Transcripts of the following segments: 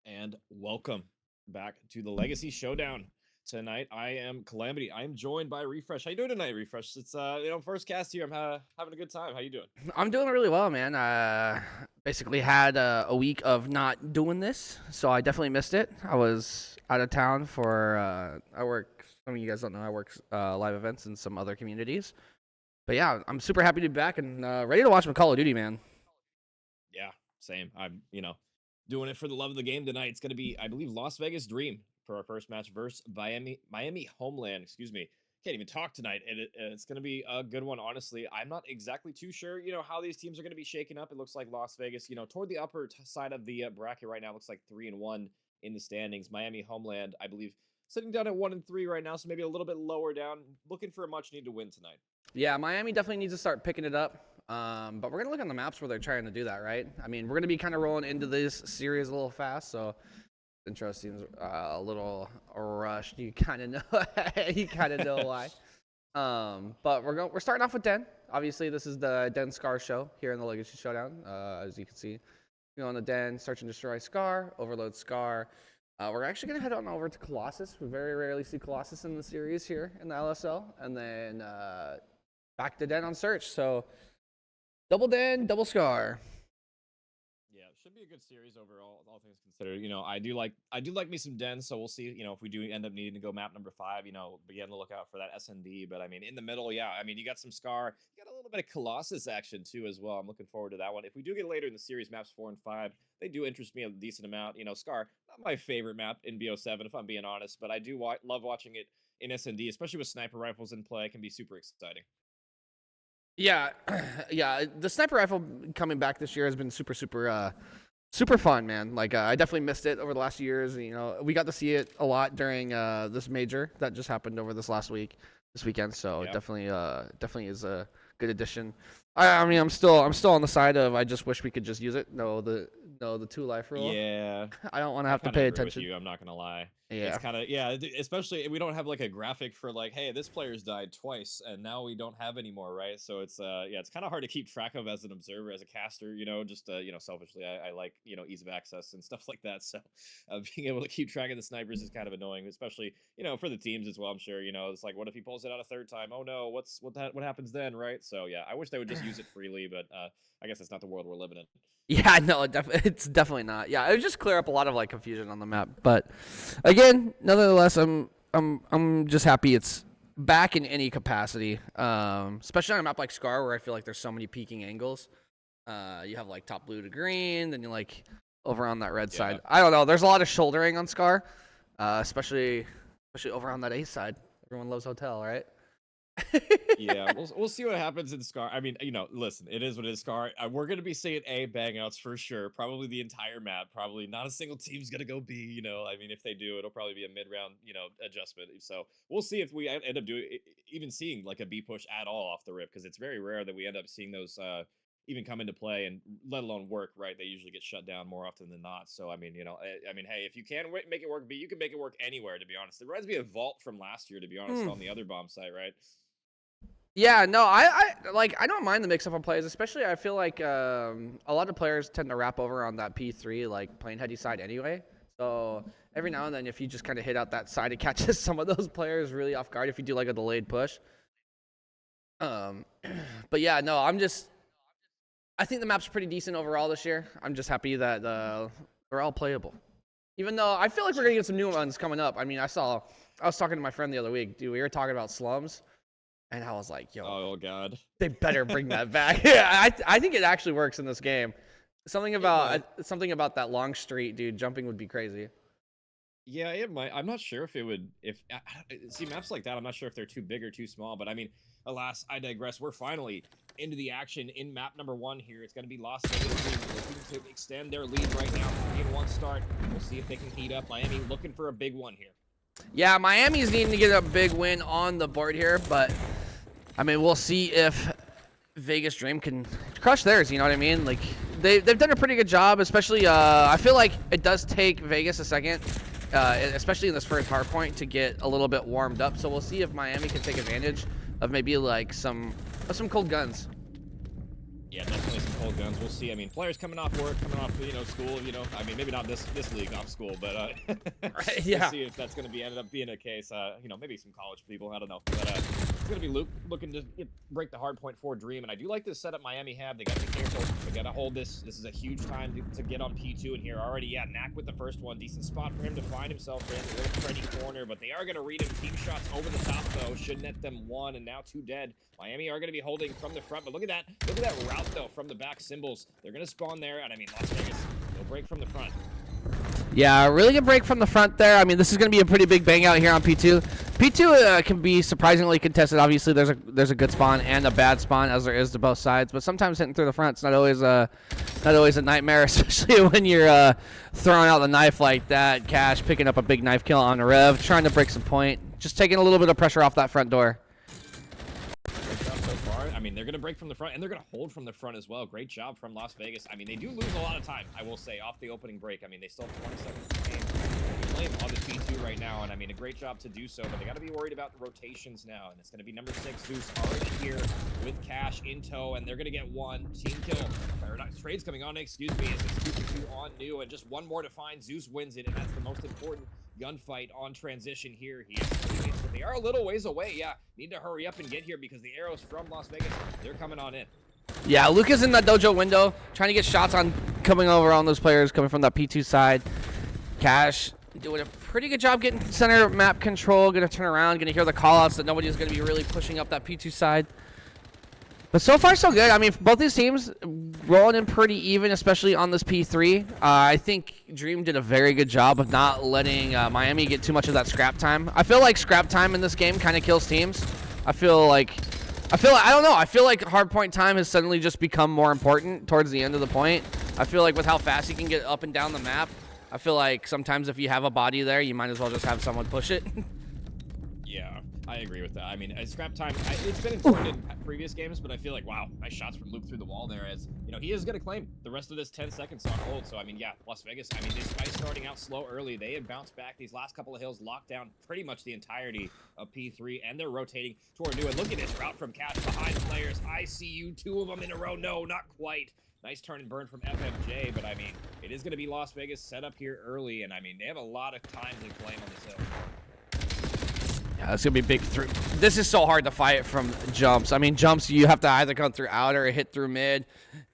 and welcome back to the Legacy Showdown. Tonight, I am Calamity. I am joined by Refresh. How you doing tonight, Refresh? It's first cast here. I'm having a good time. How you doing? I'm doing really well, man. Basically had a week of not doing this, so I definitely missed it. I was out of town for I work. Some of you guys don't know I work live events in some other communities. But yeah, I'm super happy to be back and ready to watch some Call of Duty, man. Yeah, same. I'm doing it for the love of the game tonight. It's gonna be, I believe, Las Vegas Dream for our first match versus Miami Homeland. Excuse me. Can't even talk tonight, and it's going to be a good one. Honestly, I'm not exactly too sure, how these teams are going to be shaking up. It looks like Las Vegas, toward the upper side of the bracket right now, looks like 3-1 in the standings. Miami Homeland, I believe, sitting down at 1-3 right now, so maybe a little bit lower down. Looking for a much need to win tonight. Yeah, Miami definitely needs to start picking it up. But we're gonna look on the maps where they're trying to do that, right? I mean, we're gonna be kind of rolling into this series a little fast, so. Interesting, a little rushed. You kind of know, you kind of know why. But we're starting off with Den. Obviously, this is the Den Scar show here in the Legacy Showdown. As you can see, on the Den, search and destroy Scar, overload Scar. We're actually gonna head on over to Colossus. We very rarely see Colossus in the series here in the LSL, and then back to Den on search. So double Den, double Scar. Yeah, it should be a good series overall, all things considered. I do like me some Den, so we'll see. If we do end up needing to go map number 5, be on the lookout for that SND. But I mean, in the middle, yeah, I mean, you got some Scar, you got a little bit of Colossus action too as well. I'm looking forward to that one. If we do get later in the series, maps 4 and 5, they do interest me a decent amount. Scar, not my favorite map in BO7, if I'm being honest, but I do love watching it in SND, especially with sniper rifles in play. It can be super exciting. Yeah, yeah. The sniper rifle coming back this year has been super fun, man. Like I definitely missed it over the last years. We got to see it a lot during this major that just happened over this weekend. So Yeah. it definitely is a good addition. I mean, I'm still on the side of I just wish we could just use it. No, the 2 life rule. Yeah. I don't want to have to pay attention. With you, I'm not gonna lie. Yeah. It's kind of, especially we don't have like a graphic for like, hey, this player's died twice and now we don't have any more, right? So it's it's kind of hard to keep track of as an observer, as a caster. Just selfishly, I like ease of access and stuff like that. So being able to keep track of the snipers is kind of annoying, especially for the teams as well. I'm sure it's like, what if he pulls it out a third time? Oh no, what happens then, right? So yeah, I wish they would just use it freely, but I guess that's not the world we're living in. Yeah, no, it's definitely not. Yeah, it would just clear up a lot of like confusion on the map. But again, nonetheless, I'm just happy it's back in any capacity. Especially on a map like Scar, where I feel like there's so many peaking angles. You have like top blue to green, then you like over on that red side. I don't know. There's a lot of shouldering on Scar, especially over on that A side. Everyone loves Hotel, right? Yeah, we'll see what happens in Scar. I mean, listen, it is what it is. Scar. We're gonna be seeing A bangouts for sure. Probably the entire map. Probably not a single team's gonna go B. I mean, if they do, it'll probably be a mid-round, adjustment. So we'll see if we end up even seeing like a B push at all off the rip, because it's very rare that we end up seeing those even come into play, and let alone work. Right? They usually get shut down more often than not. So I mean, hey, if you can make it work B, you can make it work anywhere. To be honest, it reminds me of Vault from last year. To be honest, on the other bomb site, right? Yeah, no, I don't mind the mix-up on plays, especially I feel like a lot of players tend to wrap over on that P3, like playing heady side anyway. So every now and then, if you just kind of hit out that side, it catches some of those players really off guard if you do like a delayed push. But yeah, no, I think the map's pretty decent overall this year. I'm just happy that they're all playable. Even though I feel like we're gonna get some new ones coming up. I mean, I was talking to my friend the other week, dude. We were talking about slums. And I was like, yo, oh god, they better bring that back. Yeah, I think it actually works in this game. Something about that long street, dude. Jumping would be crazy. Yeah, it might. I'm not sure if it would. See, maps like that, I'm not sure if they're too big or too small. But I mean, alas, I digress. We're finally into the action in map number 1 here. It's going to be Las Vegas looking to extend their lead right now. 3-1 start. We'll see if they can heat up. Miami looking for a big one here. Yeah, Miami's needing to get a big win on the board here, but I mean, we'll see if Vegas Dream can crush theirs. You know what I mean? Like they've done a pretty good job, especially. I feel like it does take Vegas a second, especially in this first hard point, to get a little bit warmed up. So we'll see if Miami can take advantage of maybe like some cold guns. Yeah, definitely some cold guns. We'll see. I mean, players coming off work, coming off, school, I mean, maybe not this league off school, but Right, we'll yeah. see if that's going to be ended up being a case. Maybe some college people, I don't know. But it's going to be Luke looking to break the hard point for Dream, and I do like this setup Miami have. They got to be careful. They got to hold this. This is a huge time to get on P2 in here already. Yeah, Knack with the first one. Decent spot for him to find himself in. A little Freddy corner, but they are going to read him. Team shots over the top, though. Should net them 1, and now 2 dead. Miami are going to be holding from the front, but look at that. Look at that route, though, from the back symbols. They're going to spawn there, and I mean, Las Vegas, they'll break from the front. Yeah, really good break from the front there. I mean, this is going to be a pretty big bang out here on P2. P2 can be surprisingly contested. Obviously, there's a good spawn and a bad spawn, as there is to both sides. But sometimes hitting through the front's not always a nightmare, especially when you're throwing out the knife like that. Cash picking up a big knife kill on a Rev, trying to break some point, just taking a little bit of pressure off that front door. I mean, they're going to break from the front, and they're going to hold from the front as well. Great job from Las Vegas. I mean, they do lose a lot of time, I will say, off the opening break. I mean, they still have 20 seconds to game. They blame on the P2 right now, and I mean, a great job to do so, but they got to be worried about the rotations now, and it's going to be number 6, Zeus, already here with Cash in tow, and they're going to get 1 team kill. Or not, trades coming on, excuse me, as it's 2-2 on new, and just 1 more to find. Zeus wins it, and that's the most important gunfight on transition here. He has teammates, but they are a little ways away. Yeah, need to hurry up and get here because the arrows from Las Vegas, they're coming on in. Yeah, Luke is in that dojo window, trying to get shots on coming over on those players coming from that P2 side. Cash doing a pretty good job getting center map control. Going to turn around, going to hear the callouts that nobody's going to be really pushing up that P2 side. But so far, so good. I mean, both these teams rolling in pretty even, especially on this P3. I think Dream did a very good job of not letting Miami get too much of that scrap time. I feel like scrap time in this game kind of kills teams. I don't know. I feel like hardpoint time has suddenly just become more important towards the end of the point. I feel like with how fast you can get up and down the map, I feel like sometimes if you have a body there, you might as well just have someone push it. Yeah, I agree with that. I mean, scrap time, it's been important in previous games, but I feel like, wow, nice shots from Luke through the wall there as, he is going to claim the rest of this 10 seconds on hold. So, I mean, yeah, Las Vegas, I mean, despite starting out slow early, they have bounced back. These last couple of hills locked down pretty much the entirety of P3, and they're rotating toward new. And look at this route from Cash behind players. I see you, 2 of them in a row. No, not quite. Nice turn and burn from FMJ, but I mean, it is going to be Las Vegas set up here early, and I mean, they have a lot of time to claim on this hill. Yeah, that's going to be big through. This is so hard to fight from jumps. I mean, jumps, you have to either come through outer or hit through mid.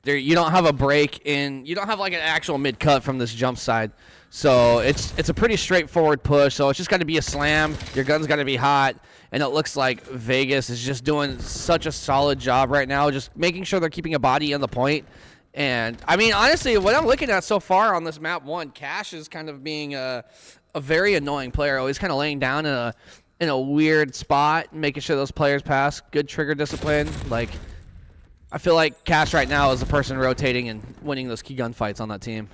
There, you don't have a break in. You don't have like an actual mid cut from this jump side. So it's a pretty straightforward push. So it's just got to be a slam. Your gun's got to be hot. And it looks like Vegas is just doing such a solid job right now, just making sure they're keeping a body on the point. And, I mean, honestly, what I'm looking at so far on this map 1, Cash is kind of being a very annoying player. Always kind of laying down in a weird spot, making sure those players pass. Good trigger discipline. Like, I feel like Cash right now is the person rotating and winning those key gun fights on that team.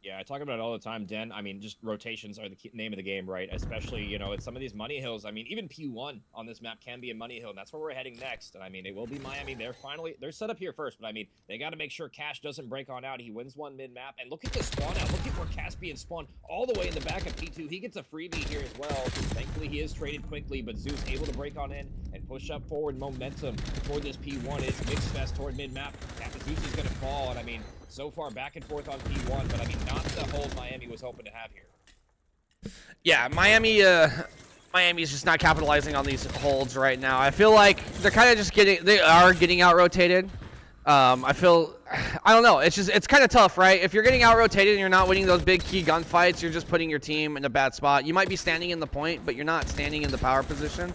Yeah, I talk about it all the time, Den. I mean, just rotations are the name of the game, right? Especially, it's some of these money hills. I mean, even P1 on this map can be a money hill, and that's where we're heading next. And I mean, it will be Miami. They're set up here first, but I mean, they got to make sure Cash doesn't break on out. He wins one mid-map, and look at the spawn out. Look at where Caspian spawned all the way in the back of P2. He gets a freebie here as well. Thankfully, he is traded quickly, but Zeus able to break on in and push up forward momentum toward this P1. It's mixed fest toward mid-map. Zeus is going to fall, and I mean, so far back and forth on P1, but I mean, not the hold Miami was hoping to have here. Yeah, Miami's just not capitalizing on these holds right now. I feel like they're kind of just getting out rotated. I don't know. It's kind of tough, right? If you're getting out rotated and you're not winning those big key gunfights, you're just putting your team in a bad spot. You might be standing in the point, but you're not standing in the power position.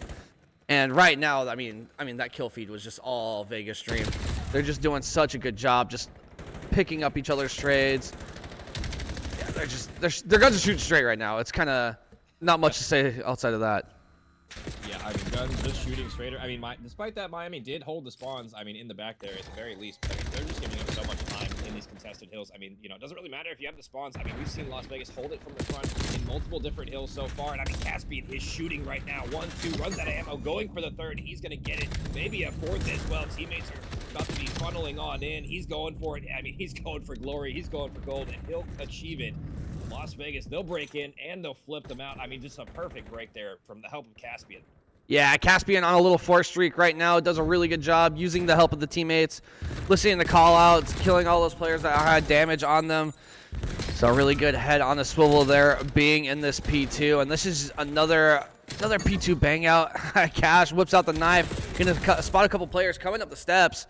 And right now, I mean that kill feed was just all Vegas Dream. They're just doing such a good job, just picking up each other's trades. Yeah, their guns are shooting straight right now. It's kind of not much to say outside of that. Yeah, I mean, guns just shooting straighter. I mean, despite that, Miami did hold the spawns, I mean, in the back there at the very least. But I mean, they're just giving up so much time in these contested hills. I mean, it doesn't really matter if you have the spawns. I mean, we've seen Las Vegas hold it from the front in multiple different hills so far. And I mean, Caspian is shooting right now. 1, 2, runs out of ammo, going for the 3rd. He's going to get it. Maybe a 4th as well. Teammates are about to be funneling on in. He's going for it. I mean, he's going for glory. He's going for gold, and he'll achieve it. Las Vegas, they'll break in, and they'll flip them out. I mean, just a perfect break there from the help of Caspian. Yeah, Caspian on a little force streak right now. Does a really good job using the help of the teammates, listening to call-outs, killing all those players that had damage on them. So a really good head on the swivel there, being in this P2. And this is another P2 bang out. Cash whips out the knife, gonna spot a couple players coming up the steps.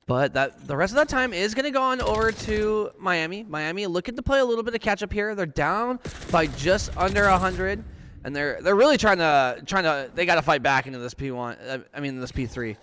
But the rest of that time is gonna go on over to Miami. Miami looking to play a little bit of catch up here. They're down by just under 100. And they're really trying to they got to fight back into this P1. I mean this P3.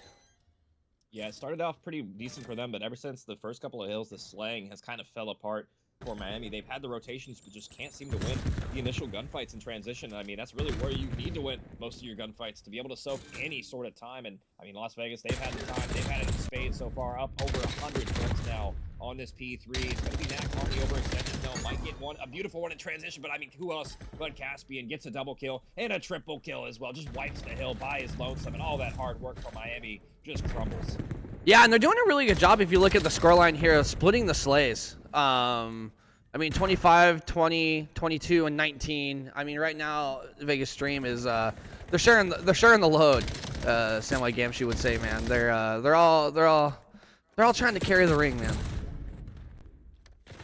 Yeah, it started off pretty decent for them, but ever since the first couple of hills, the slaying has kind of fell apart for Miami. They've had the rotations, but just can't seem to win the initial gunfights in transition. I mean, that's really where you need to win most of your gunfights, to be able to soak any sort of time. And I mean, Las Vegas, they've had the time. They've had it in spades so far, up over 100 points now on this P3. It's going to be Knack on the overextension, though. Might get a beautiful one in transition, but I mean, who else but Caspian gets a double kill and a triple kill as well. Just wipes the hill by his lonesome, and all that hard work for Miami just crumbles. Yeah, and they're doing a really good job if you look at the scoreline here, splitting the slays. I mean, 25, 20, 22, and 19. I mean, right now, Vegas Stream is they're sharing the load. Sam like Gamshi would say, man. They're all trying to carry the ring, man.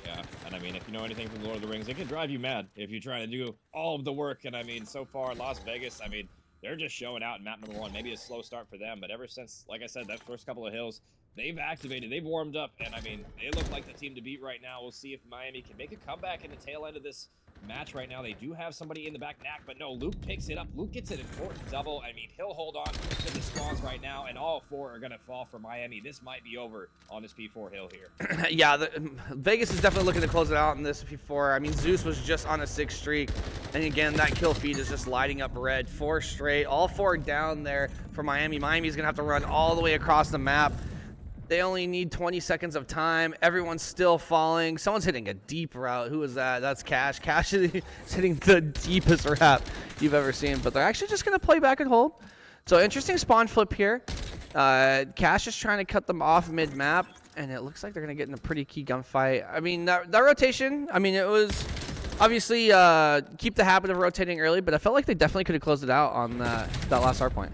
Yeah, and I mean, if you know anything from Lord of the Rings, it can drive you mad if you're trying to do all of the work. And I mean, so far, Las Vegas, I mean, they're just showing out in map number 1. Maybe a slow start for them, but ever since, like I said, that first couple of hills, they've activated, they've warmed up, and I mean, they look like the team to beat right now. We'll see if Miami can make a comeback in the tail end of this match right now. They do have somebody in the back, Knack, but no, Luke picks it up. Luke gets an important double. I mean, he'll hold on to the spawns right now, and all 4 are going to fall for Miami. This might be over on this P4 hill here. Yeah, Vegas is definitely looking to close it out in this P4. I mean, Zeus was just on a 6 streak, and again, that kill feed is just lighting up red. 4 straight, all 4 down there for Miami. Miami's going to have to run all the way across the map. They only need 20 seconds of time. Everyone's still falling. Someone's hitting a deep route. Who is that? That's Cash. Cash is hitting the deepest route you've ever seen. But they're actually just going to play back and hold. So interesting spawn flip here. Cash is trying to cut them off mid-map. And it looks like they're going to get in a pretty key gunfight. I mean, that rotation, I mean, it was obviously keep the habit of rotating early. But I felt like they definitely could have closed it out on that last hard point.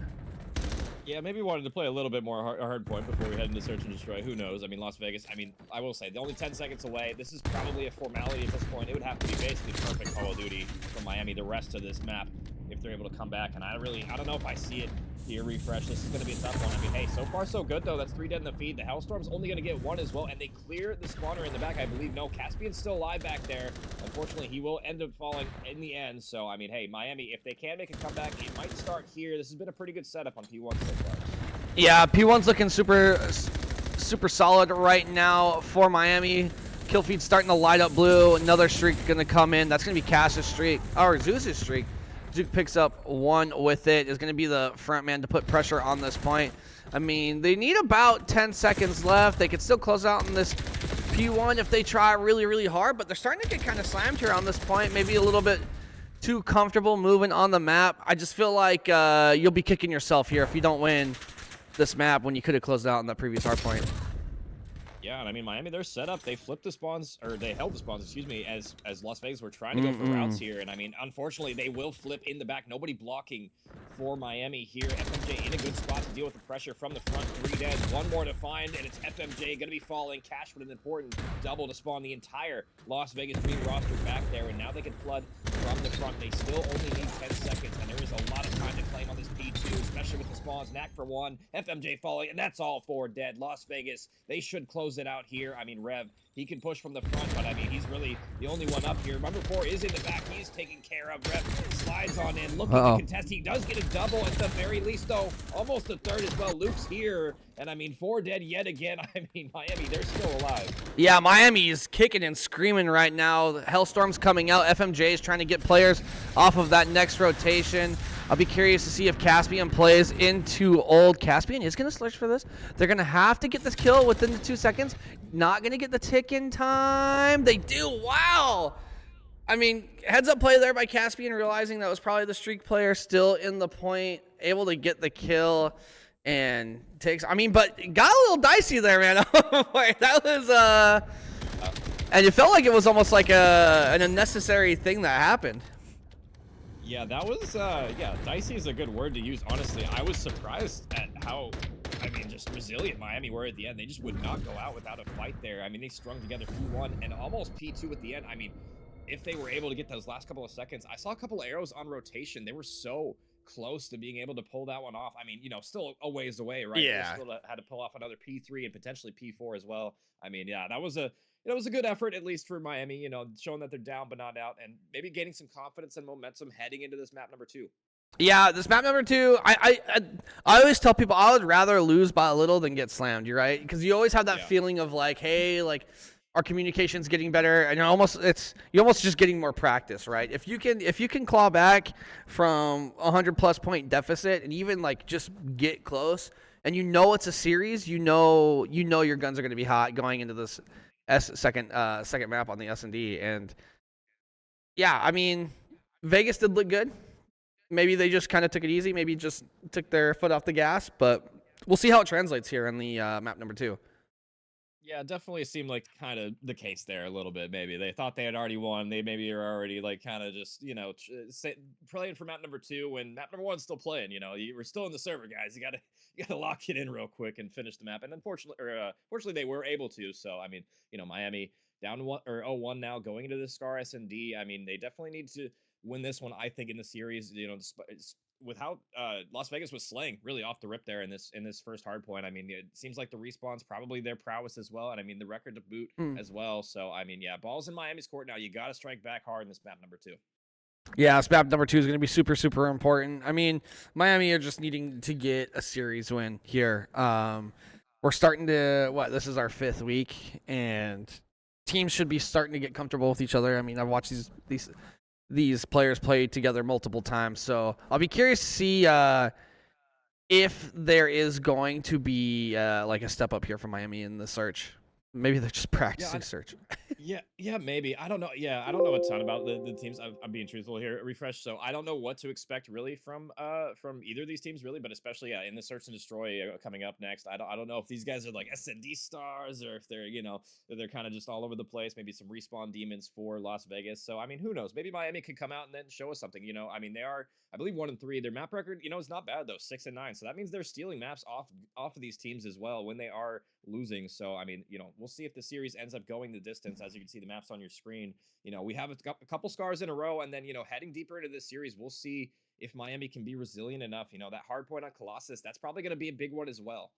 Yeah, maybe wanted to play a little bit more hard point before we head into search and destroy. Who knows? I mean, Las Vegas, I mean, I will say, they're only 10 seconds away. This is probably a formality at this point. It would have to be basically perfect Call of Duty from Miami the rest of this map if they're able to come back. And I don't know if I see it here. Refresh. This is going to be a tough one. I mean, hey, so far so good, though. That's 3 dead in the feed. The Hellstorm's only going to get 1 as well, and they clear the spawner in the back, I believe. No, Caspian's still alive back there. Unfortunately, he will end up falling in the end. So, I mean, hey, Miami, if they can make a comeback, it might start here. This has been a pretty good setup on P1 so far. Yeah, P1's looking super solid right now for Miami. Kill feed starting to light up blue. Another streak gonna come in. That's gonna be Cash's streak, or Zeus's streak. Duke picks up 1 with it. Is gonna be the front man to put pressure on this point. I mean, they need about 10 seconds left. They could still close out in this P1 if they try really, really hard, but they're starting to get kind of slammed here on this point. Maybe a little bit too comfortable moving on the map. I just feel like you'll be kicking yourself here if you don't win this map when you could have closed out on that previous hard point. Yeah, and I mean, Miami, they're set up. They flipped the spawns, or they held the spawns, excuse me, as Las Vegas were trying to go for routes here. And I mean, unfortunately, they will flip in the back. Nobody blocking for Miami here. FMJ in a good spot to deal with the pressure from the front. 3 dead, 1 more to find, and it's FMJ going to be falling. Cash with an important double to spawn the entire Las Vegas Green roster back there. And now they can flood from the front. They still only need 10 seconds, and there is a lot of time to claim on this P2, especially with the spawns. Knack for 1, FMJ falling, and that's all 4 dead. Las Vegas, they should close it out here. I mean, Rev, he can push from the front, but I mean, he's really the only one up here. Number 4 is in the back. He is taken care of. Rev slides on in. Look at the contest. He does get a double at the very least, though. Almost a 3rd as well. Luke's here. And I mean, 4 dead yet again. I mean, Miami, they're still alive. Yeah, Miami is kicking and screaming right now. The Hellstorm's coming out. FMJ is trying to get players off of that next rotation. I'll be curious to see if Caspian plays into old. Caspian is going to search for this. They're going to have to get this kill within the 2 seconds. Not going to get the tick in time. They do. Wow. I mean, heads up play there by Caspian, realizing that was probably the streak player still in the point, able to get the kill. And takes, I mean, but got a little dicey there, man. That was, and it felt like it was almost like an unnecessary thing that happened. Yeah, that was yeah, dicey is a good word to use. Honestly, I was surprised at how, I mean, just resilient Miami were at the end. They just would not go out without a fight there. I mean, they strung together P1 and almost P2 at the end. I mean, if they were able to get those last couple of seconds, I saw a couple of arrows on rotation. They were so close to being able to pull that one off. I mean, still a ways away, right? They Yeah. still had to pull off another P3 and potentially P4 as well. I mean, yeah, that was a good effort, at least for Miami, showing that they're down but not out, and maybe gaining some confidence and momentum heading into this map number 2. Yeah, this map number 2, I always tell people I would rather lose by a little than get slammed. You're right, because you always have that feeling of like, hey, like our communication's getting better, and you're almost just getting more practice, right? If you can claw back from 100+ point deficit and even like just get close, and it's a series, you know your guns are going to be hot going into this second map on the S&D, and yeah, I mean, Vegas did look good. Maybe they just kind of took it easy. Maybe just took their foot off the gas. But we'll see how it translates here in the map number 2. Yeah, definitely seemed like kind of the case there a little bit. Maybe they thought they had already won. They maybe are already like kind of just playing for map number 2 when map number 1's still playing. You were still in the server, guys. You gotta lock it in real quick and finish the map. And fortunately, they were able to. So I mean, Miami down 0-1 now going into the Scar S&D. I mean, they definitely need to win this one. I think in the series, with how Las Vegas was slaying really off the rip there in this first hard point. I mean, it seems like the respawn's probably their prowess as well, and I mean the record to boot as well. So I mean, yeah, ball's in Miami's court now. You got to strike back hard in this map number 2. Yeah, this map number 2 is going to be super, super important. I mean, Miami are just needing to get a series win here. We're starting to this is our 5th week, and teams should be starting to get comfortable with each other. I mean, I've watched these players play together multiple times, so I'll be curious to see if there is going to be like a step up here from Miami in the search. Maybe they're just practicing search. Yeah, maybe. I don't know. Yeah, I don't know a ton about the teams. I'm being truthful here. Refresh. So I don't know what to expect really from either of these teams really, but especially in the search and destroy coming up next. I don't know if these guys are like S&D stars or if they're they're kind of just all over the place. Maybe some respawn demons for Las Vegas. So I mean, who knows? Maybe Miami could come out and then show us something. I mean, they are, I believe, 1-3. Their map record is not bad though, 6-9. So that means they're stealing maps off of these teams as well when they are losing. So I mean, we'll see if the series ends up going the distance. As you can see the maps on your screen, we have a couple scars in a row, and then heading deeper into this series, we'll see if Miami can be resilient enough. That hard point on Colossus, that's probably going to be a big one as well.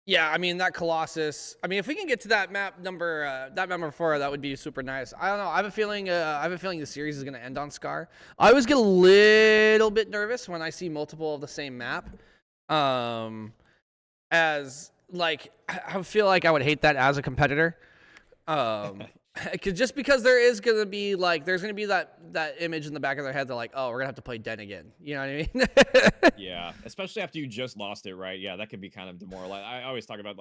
Yeah, I mean that Colossus. I mean, if we can get to that map number 4, that would be super nice. I don't know. I have a feeling the series is going to end on Scar. I always get a little bit nervous when I see multiple of the same map. As like, I feel like I would hate that as a competitor. Because there is going to be that image in the back of their head. They're like, oh, we're gonna have to play Den again. You know what I mean? Yeah, especially after you just lost it, right? Yeah, that could be kind of demoralizing. I always talk about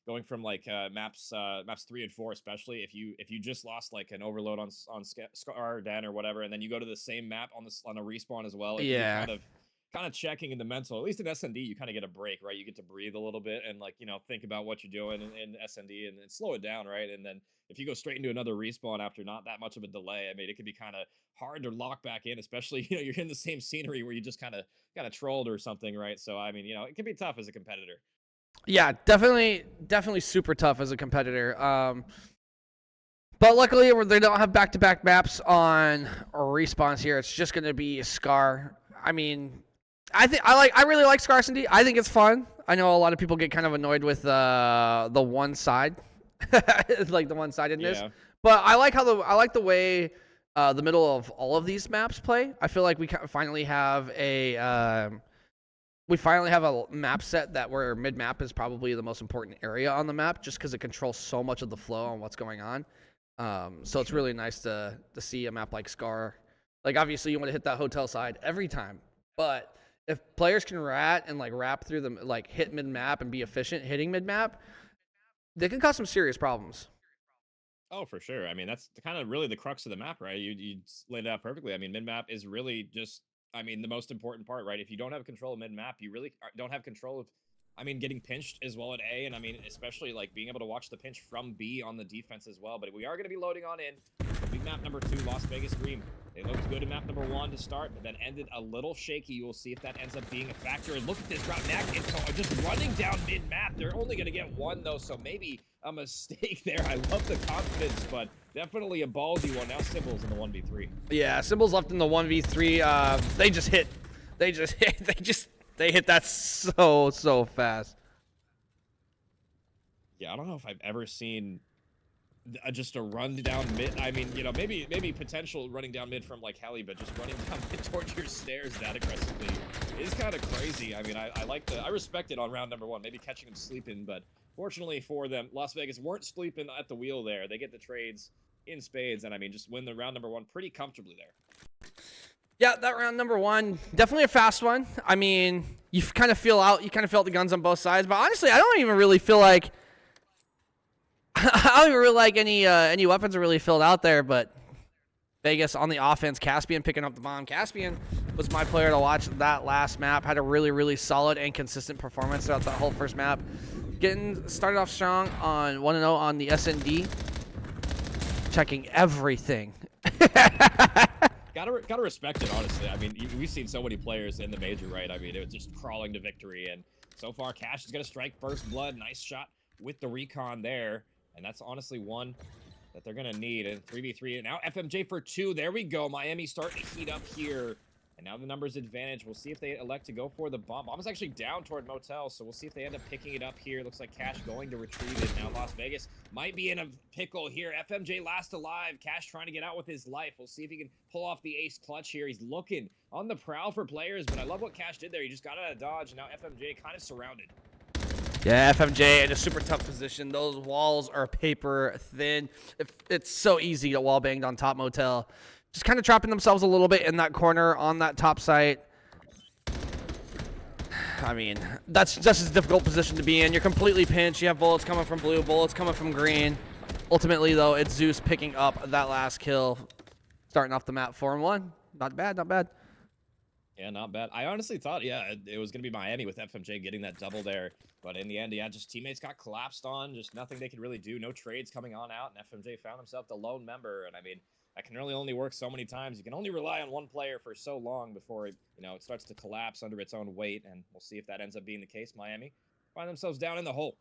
going from maps 3 and 4, especially if you just lost like an overload on Scar Den or whatever, and then you go to the same map on a respawn as well. It can be kind of checking in the mental. At least in S&D, you kind of get a break, right? You get to breathe a little bit and think about what you're doing in S&D and slow it down, right? And then if you go straight into another respawn after not that much of a delay, I mean, it could be kind of hard to lock back in, especially you're in the same scenery where you just kind of got trolled or something, right? So I mean, it can be tough as a competitor. Yeah, definitely super tough as a competitor. But luckily, they don't have back-to-back maps on respawns here. It's just going to be Scar. I mean, I really like Scar S&D. I think it's fun. I know a lot of people get kind of annoyed with the one side, like the one-sidedness. Yeah. But I like the way the middle of all of these maps play. I feel like we finally have a map set where mid-map is probably the most important area on the map, just because it controls so much of the flow on what's going on. So it's really nice to see a map like Scar. Like, obviously, you want to hit that hotel side every time, but if players can wrap through them, hit mid-map and be efficient hitting mid-map, they can cause some serious problems. Oh, for sure. I mean, that's kind of really the crux of the map, right? You laid it out perfectly. I mean, mid-map is really just, the most important part, right? If you don't have control of mid-map, you really don't have control of, getting pinched as well at A, and especially being able to watch the pinch from B on the defense as well. But we are going to be loading on in big map number 2, Las Vegas Dream. They looked good in map number 1 to start, but then ended a little shaky. You'll see if that ends up being a factor. And look at this route. It's just running down mid-map. They're only going to get 1, though, so maybe a mistake there. I love the confidence, but definitely a ballsy one. Now Symbols in the 1v3. Yeah, Symbols left in the 1v3. They just hit. They hit that so fast. Yeah, I don't know if I've ever seen just a run down mid. I mean, you know, maybe potential running down mid from like Heli, but just running down mid towards your stairs that aggressively is kind of crazy. I mean, I respect it on round number 1, maybe catching them sleeping, but fortunately for them, Las Vegas weren't sleeping at the wheel there. They get the trades in spades, and I mean, just win the round number 1 pretty comfortably there. Yeah, that round number 1, definitely a fast one. I mean, you kind of feel the guns on both sides, but honestly, I don't even really feel like any weapons are really filled out there, but Vegas on the offense, Caspian picking up the bomb. Caspian was my player to watch that last map, had a really solid and consistent performance throughout that whole first map. Getting started off strong on 1-0 on the SND, checking everything. Gotta respect it, honestly. I mean, we've seen so many players in the major, right? I mean, it was just crawling to victory, and so far, Cash is gonna strike first blood. Nice shot with the recon there, and that's honestly one that they're gonna need. And 3v3, and now FMJ for 2. There we go. Miami starting to heat up here. And now the numbers advantage. We'll see if they elect to go for the bomb. Bomb is actually down toward Motel, so we'll see if they end up picking it up here. Looks like Cash going to retrieve it. Now Las Vegas might be in a pickle here. FMJ last alive. Cash trying to get out with his life. We'll see if he can pull off the ace clutch here. He's looking on the prowl for players, but I love what Cash did there. He just got out of dodge, and now FMJ kind of surrounded. Yeah, FMJ in a super tough position. Those walls are paper thin. It's so easy to wall banged on top Motel. Just kind of trapping themselves a little bit in that corner on that top site. I mean, that's just a difficult position to be in. You're completely pinched. You have bullets coming from blue, bullets coming from green. Ultimately, though, it's Zeus picking up that last kill, starting off the map 4-1. Not bad, not bad. Yeah, not bad. I honestly thought, yeah, it was going to be Miami with FMJ getting that double there. But in the end, yeah, just teammates got collapsed on. Just nothing they could really do. No trades coming on out. And FMJ found himself the lone member. And I mean, that can really only work so many times. You can only rely on one player for so long before it, it starts to collapse under its own weight. And we'll see if that ends up being the case. Miami find themselves down in the hole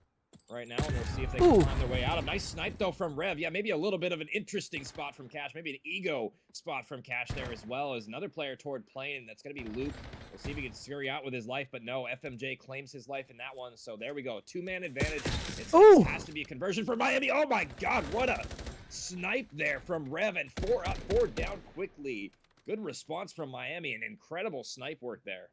right now, and we'll see if they can find their way out. A nice snipe, though, from Rev. Yeah, maybe a little bit of an interesting spot from Cash. Maybe an ego spot from Cash there as well. As another player toward plane. That's going to be Luke. We'll see if he can scurry out with his life, but no, FMJ claims his life in that one. So there we go. 2-man advantage. It has to be a conversion for Miami. Oh, my God. What a snipe there from Rev, and 4 up, 4 down quickly. Good response from Miami, and incredible snipe work there.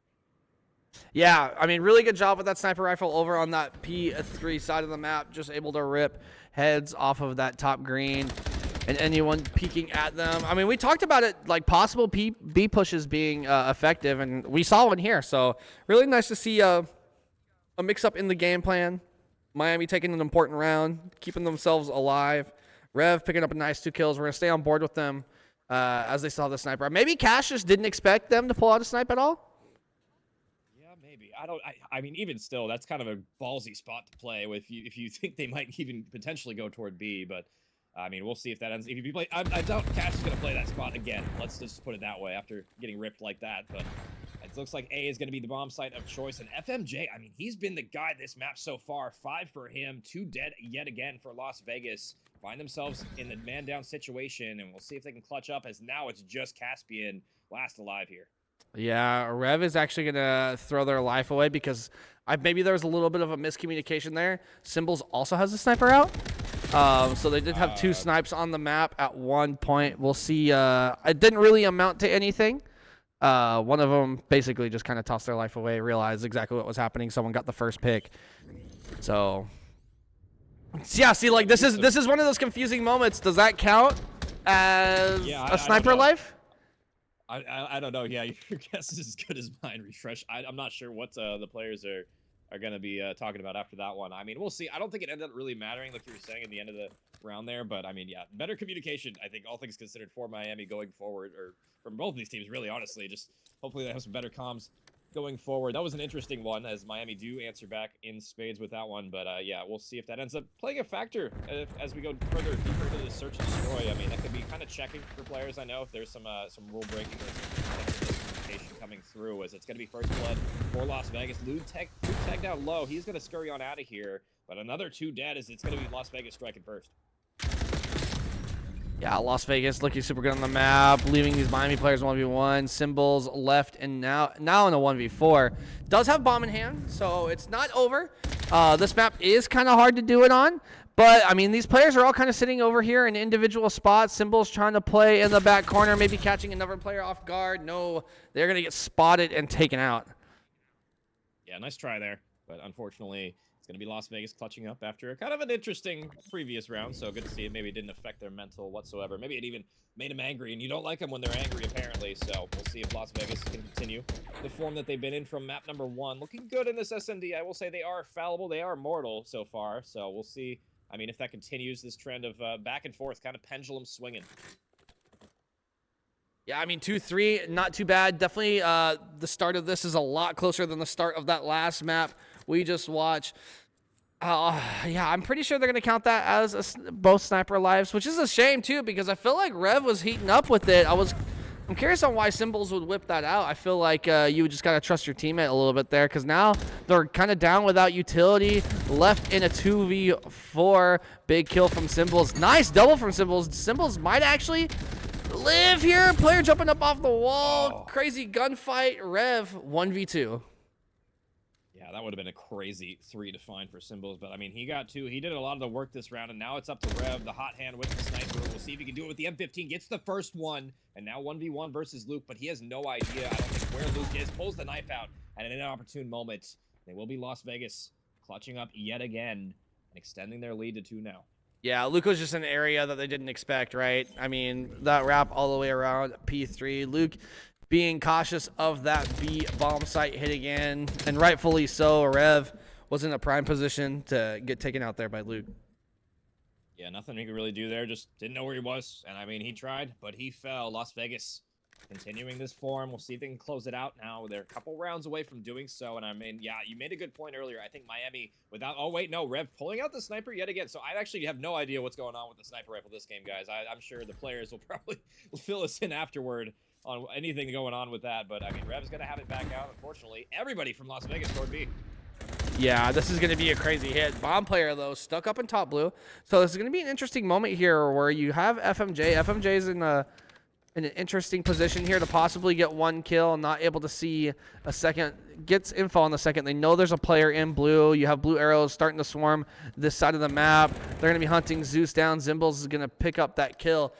Yeah, I mean, really good job with that sniper rifle over on that P3 side of the map. Just able to rip heads off of that top green and anyone peeking at them. I mean, we talked about it, like possible B pushes being effective, and we saw one here. So really nice to see a mix-up in the game plan. Miami taking an important round, keeping themselves alive. Rev picking up a nice 2 kills. We're going to stay on board with them as they saw the sniper. Maybe Cash just didn't expect them to pull out a snipe at all? Maybe. I mean, even still, that's kind of a ballsy spot to play with if you think they might even potentially go toward B, but I mean, we'll see if that ends. If you play, I doubt Cash is going to play that spot again. Let's just put it that way after getting ripped like that, but it looks like A is going to be the bomb site of choice, and FMJ, I mean, he's been the guy this map so far. 5 for him, 2 dead yet again for Las Vegas. Find themselves in the man-down situation, and we'll see if they can clutch up, as now it's just Caspian last alive here. Yeah, Rev is actually going to throw their life away because maybe there was a little bit of a miscommunication there. Symbols also has a sniper out. So they did have 2 snipes on the map at one point. We'll see. It didn't really amount to anything. One of them basically just kind of tossed their life away, realized exactly what was happening. Someone got the first pick. So, yeah, see, like this is one of those confusing moments. Does that count as a sniper life? I don't know. Yeah, your guess is as good as mine. Refresh. I'm not sure what the players are going to be talking about after that one. I mean, we'll see. I don't think it ended up really mattering, like you were saying, at the end of the round there. But, I mean, yeah, better communication, I think, all things considered, for Miami going forward, or from both of these teams, really, honestly. Just hopefully they have some better comms going forward. That was an interesting one, as Miami do answer back in spades with that one. But yeah, we'll see if that ends up playing a factor as we go further deeper into the search and destroy. I mean, that could be kind of checking for players. I know if there's some rule breaking or some communication coming through, as it's going to be first blood for Las Vegas. Luke tagged down low. He's going to scurry on out of here. But another 2 dead, as it's going to be Las Vegas striking first. Yeah, Las Vegas looking super good on the map, leaving these Miami players 1v1. Symbols left and now in a 1v4. Does have bomb in hand, so it's not over. This map is kind of hard to do it on, but I mean, these players are all kind of sitting over here in individual spots. Symbols trying to play in the back corner, maybe catching another player off guard. No, they're going to get spotted and taken out. Yeah, nice try there, but unfortunately, it's going to be Las Vegas clutching up after kind of an interesting previous round, so good to see it. Maybe it didn't affect their mental whatsoever. Maybe it even made them angry, and you don't like them when they're angry, apparently. So we'll see if Las Vegas can continue the form that they've been in from map number 1. Looking good in this SND. I will say they are fallible. They are mortal so far, so we'll see. I mean, if that continues, this trend of back and forth, kind of pendulum swinging. Yeah, I mean, 2-3, not too bad. Definitely the start of this is a lot closer than the start of that last map we just watched. Yeah, I'm pretty sure they're going to count that as both sniper lives, which is a shame, too, because I feel like Rev was heating up with it. I'm curious on why Symbols would whip that out. I feel like you just got to trust your teammate a little bit there, because now they're kind of down without utility, left in a 2v4. Big kill from Symbols. Nice double from Symbols. Symbols might actually live here. Player jumping up off the wall. Crazy gunfight. Rev 1v2. Yeah, that would have been a crazy 3 to find for Symbols, but I mean, he got 2. He did a lot of the work this round, and now it's up to Rev, the hot hand with the sniper. We'll see if he can do it with the M15. Gets the first one, and now 1v1 versus Luke, but he has no idea, I don't think, where Luke is. Pulls the knife out at an inopportune moment. They will be Las Vegas clutching up yet again and extending their lead to 2 now. Yeah, Luke was just in an area that they didn't expect, right? I mean, that wrap all the way around P3. Luke being cautious of that B bomb site hit again, and rightfully so. Rev was in a prime position to get taken out there by Luke. Yeah, nothing he could really do there. Just didn't know where he was. And I mean, he tried, but he fell. Las Vegas continuing this form. We'll see if they can close it out now. They're a couple rounds away from doing so. And I mean, yeah, you made a good point earlier. I think Miami without, oh wait, no, Rev pulling out the sniper yet again. So I actually have no idea what's going on with the sniper rifle this game, guys. I'm sure the players will probably fill us in afterward on anything going on with that. But I mean, Rev's going to have it back out. Unfortunately, everybody from Las Vegas scored B. Yeah, this is going to be a crazy hit. Bomb player, though, stuck up in top blue. So this is going to be an interesting moment here where you have FMJ. FMJ's in an interesting position here to possibly get 1 kill, not able to see a second. Gets info on the second. They know there's a player in blue. You have blue arrows starting to swarm this side of the map. They're going to be hunting Zeus down. Zimbles is going to pick up that kill.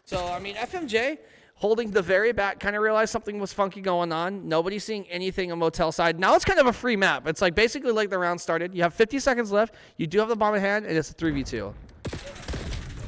So, I mean, FMJ holding the very back, kind of realized something was funky going on. Nobody's seeing anything on Motel side. Now it's kind of a free map. It's like basically like the round started. You have 50 seconds left. You do have the bomb in hand, and it's a 3v2.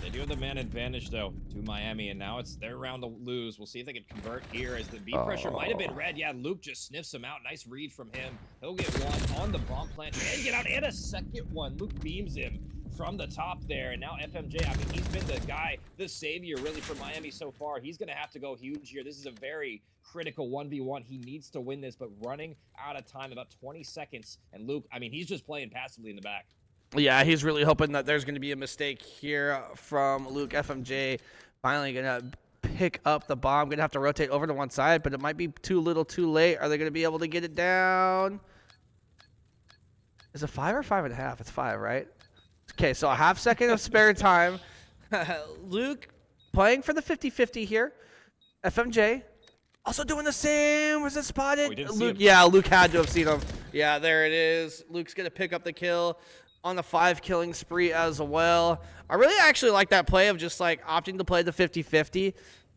They do have the man advantage, though, to Miami, and now it's their round to lose. We'll see if they can convert here, as the B pressure might have been red. Yeah, Luke just sniffs him out. Nice read from him. He'll get 1 on the bomb plant and get out, and a second one. Luke beams him from the top there, and now FMJ, I mean, he's been the guy, the savior really for Miami so far. He's going to have to go huge here. This is a very critical 1v1. He needs to win this, but running out of time, about 20 seconds, and Luke, I mean, he's just playing passively in the back. Yeah, he's really hoping that there's going to be a mistake here from Luke. FMJ finally going to pick up the bomb. Going to have to rotate over to one side, but it might be too little too late. Are they going to be able to get it down? Is it 5 or 5.5? It's 5, right? Okay, so a half second of spare time. Luke playing for the 50-50 here. FMJ also doing the same. Was it spotted? Luke, yeah, Luke had to have seen him. Yeah, there it is. Luke's going to pick up the kill on the 5 killing spree as well. I really actually like that play of just like opting to play the 50-50.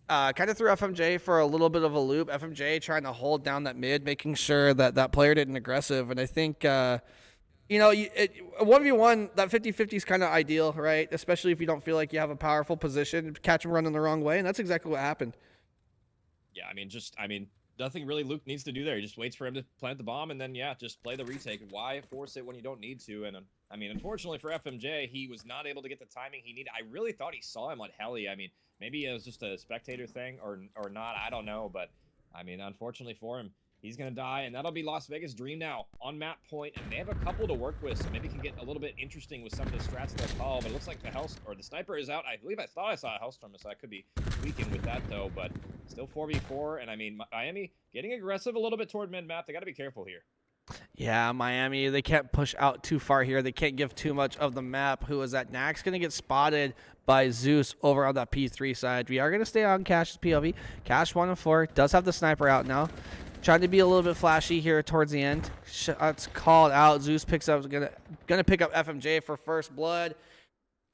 Kind of threw FMJ for a little bit of a loop. FMJ trying to hold down that mid, making sure that that player didn't aggressive. And I think, you know, 1v1, that 50-50 is kind of ideal, right? Especially if you don't feel like you have a powerful position. Catch him running the wrong way, and that's exactly what happened. Yeah, I mean, nothing really Luke needs to do there. He just waits for him to plant the bomb, and then, yeah, just play the retake. Why force it when you don't need to? And, I mean, unfortunately for FMJ, he was not able to get the timing he needed. I really thought he saw him on heli. I mean, maybe it was just a spectator thing or not. I don't know. But, I mean, unfortunately for him, He's going to die, and that'll be Las Vegas Dream now on map point, and they have a couple to work with, so maybe it can get a little bit interesting with some of the strats they'll call, but it looks like the sniper is out. I believe I thought I saw a Hellstorm, so I could be tweaking with that, though, but still 4v4, and I mean, Miami getting aggressive a little bit toward mid-map. They got to be careful here. Yeah, Miami, they can't push out too far here. They can't give too much of the map. Who is that? Nax going to get spotted by Zeus over on that P3 side. We are going to stay on Cash's POV. Cash 1 and 4 does have the sniper out now. Trying to be a little bit flashy here towards the end. Shots called out. Zeus picks up, gonna pick up FMJ for first blood.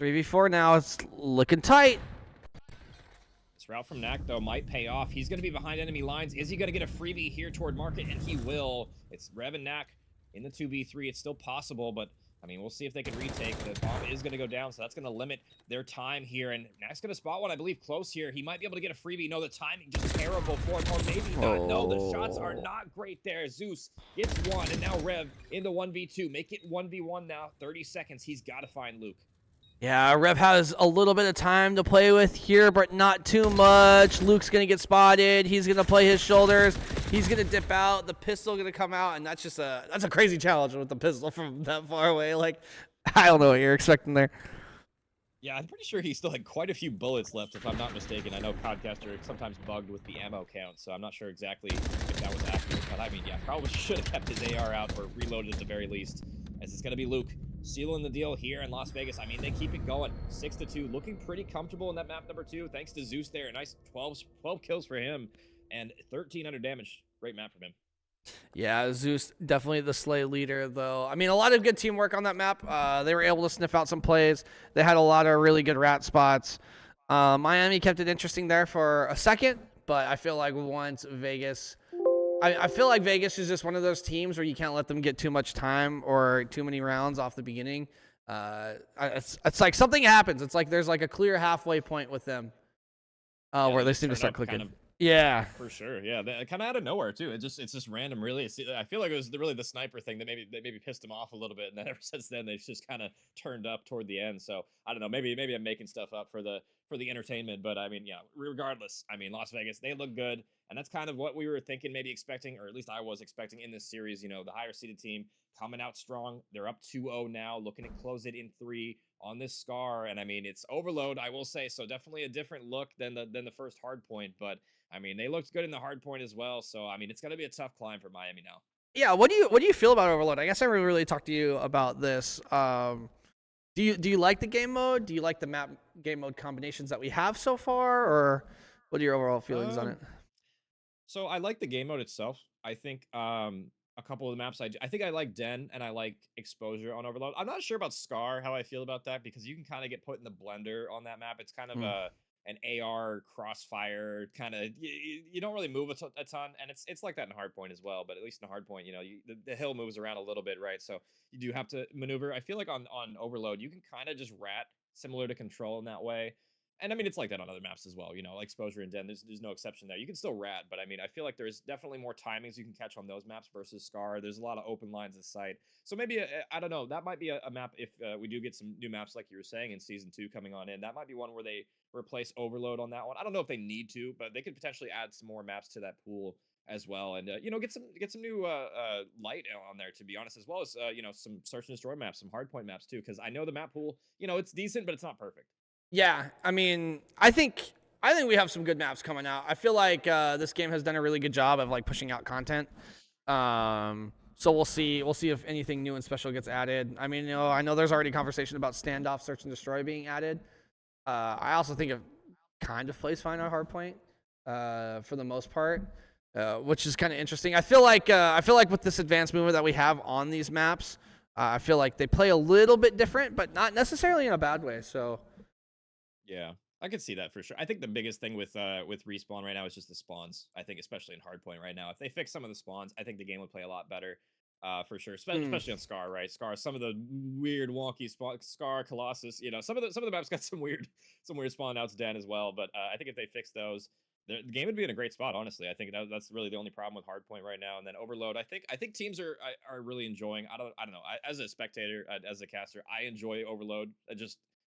3v4 now. It's looking tight. This route from Knack, though, might pay off. He's going to be behind enemy lines. Is he going to get a freebie here toward Market? And he will. It's Rev and Knack in the 2v3. It's still possible, but I mean, we'll see if they can retake. The bomb is going to go down, so that's going to limit their time here. And Knack's going to spot one, I believe, close here. He might be able to get a freebie. No, the timing just terrible for him, or maybe not. No, the shots are not great there. Zeus gets one, and now Rev in the 1v2. Make it 1v1 now. 30 seconds. He's got to find Luke. Yeah, Rev has a little bit of time to play with here, but not too much. Luke's going to get spotted. He's going to play his shoulders. He's going to dip out. The pistol going to come out, and that's a crazy challenge with the pistol from that far away. Like, I don't know what you're expecting there. Yeah, I'm pretty sure he still had quite a few bullets left, if I'm not mistaken. I know Codcaster sometimes bugged with the ammo count, so I'm not sure exactly if that was accurate. But I mean, yeah, probably should have kept his AR out or reloaded at the very least, as it's going to be Luke sealing the deal here in Las Vegas. I mean, they keep it going. 6-2, looking pretty comfortable in that map number 2. Thanks to Zeus there. A nice 12 kills for him and 1,300 damage. Great map from him. Yeah, Zeus, definitely the Slay leader, though. I mean, a lot of good teamwork on that map. They were able to sniff out some plays. They had a lot of really good rat spots. Miami kept it interesting there for a second, but I feel like once Vegas... I feel like Vegas is just one of those teams where you can't let them get too much time or too many rounds off the beginning. It's like something happens. It's like there's like a clear halfway point with them where they seem to start clicking. Yeah, for sure. Yeah, kind of out of nowhere too. It's just random, really. I feel like it was really the sniper thing that maybe pissed him off a little bit, and then ever since then they've just kind of turned up toward the end. So I don't know. Maybe I'm making stuff up for the entertainment, but I mean, yeah. Regardless, I mean, Las Vegas, they look good, and that's kind of what we were thinking, maybe expecting, or at least I was expecting in this series. You know, the higher seeded team coming out strong. They're up 2-0 now, looking to close it in 3 on this Scar, and I mean, it's Overload, I will say. So definitely a different look than the first hard point, but I mean, they looked good in the hard point as well. So I mean, it's going to be a tough climb for Miami now. Yeah, what do you feel about Overload? I guess I really talked to you about this. Do you like the game mode? Do you like the map game mode combinations that we have so far, or what are your overall feelings on it? So I like the game mode itself. I think a couple of the maps I think I like Den and I like Exposure on Overload. I'm not sure about Scar, how I feel about that, because you can kind of get put in the blender on that map. It's kind of an AR crossfire kind of, you don't really move a ton, and it's like that in hardpoint as well. But at least in hardpoint, you know, the hill moves around a little bit, right? So you do have to maneuver. I feel like on Overload you can kind of just rat, similar to Control in that way. And I mean, it's like that on other maps as well, you know, like Exposure and Den, there's no exception there. You can still rat, but I mean, I feel like there's definitely more timings you can catch on those maps versus Scar. There's a lot of open lines of sight. So maybe, I don't know, that might be a map if we do get some new maps like you were saying in Season 2 coming on in. That might be one where they replace Overload on that one. I don't know if they need to, but they could potentially add some more maps to that pool as well, and you know, get some new light on there, to be honest, as well as you know, some search and destroy maps, some hardpoint maps too, because I know the map pool, you know, it's decent, but it's not perfect. Yeah, I mean, I think we have some good maps coming out. I feel like this game has done a really good job of like pushing out content. So we'll see if anything new and special gets added. I mean, you know, I know there's already conversation about Standoff, Search and Destroy being added. I also think it kind of plays fine on Hardpoint for the most part, which is kind of interesting. I feel like with this advanced movement that we have on these maps, I feel like they play a little bit different, but not necessarily in a bad way. So. Yeah, I could see that for sure. I think the biggest thing with Respawn right now is just the spawns. I think especially in Hardpoint right now, if they fix some of the spawns, I think the game would play a lot better, for sure. Especially on Scar, right? Scar, some of the weird wonky Scar, Colossus, you know, some of the maps got some weird spawn outs down as well. But I think if they fix those, the game would be in a great spot. Honestly, I think that's really the only problem with Hardpoint right now. And then Overload, I think teams are really enjoying. I don't know. As a spectator, as a caster, I enjoy Overload.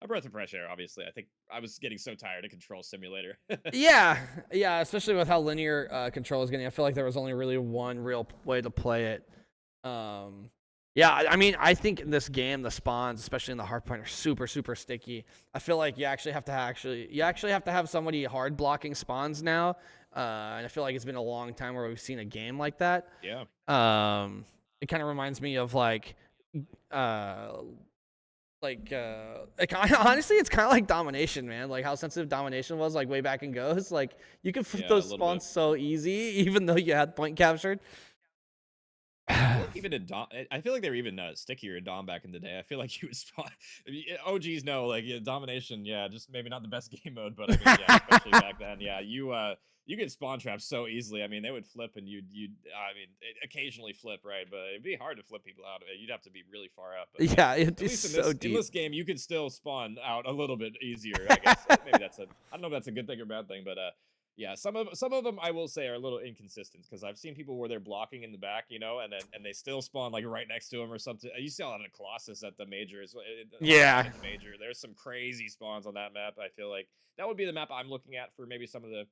A breath of fresh air, obviously. I think I was getting so tired of Control Simulator. Yeah, yeah, especially with how linear control is getting. I feel like there was only really one real way to play it. Yeah, I mean, I think in this game, the spawns, especially in the hardpoint, are super, super sticky. I feel like you actually have to have somebody hard blocking spawns now. And I feel like it's been a long time where we've seen a game like that. Yeah. It kind of reminds me of uh, honestly, it's kind of like domination, man. Like how sensitive domination was, like way back in Ghosts. Like you could flip Yeah, a those little spawns bit. so easy, even though you had point captured. I feel like even in Dom, I feel like they were even stickier in Dom back in the day. I feel like you would spawn. OGs know, like yeah, domination. Yeah, just maybe not the best game mode, but I mean, yeah, especially back then. Yeah, you get spawn trapped so easily. I mean, they would flip, and you'd. I mean, occasionally flip, right? But it'd be hard to flip people out of it. You'd have to be really far up. But Yeah, at it's least so in deep. this game, you could still spawn out a little bit easier. I guess maybe that's a. I don't know if that's a good thing or bad thing, but yeah, some of them I will say are a little inconsistent because I've seen people where they're blocking in the back, and they still spawn like right next to them or something. You see a lot of Colossus at the majors. Yeah. At the major, there's some crazy spawns on that map. I feel like that would be the map I'm looking at for maybe some of the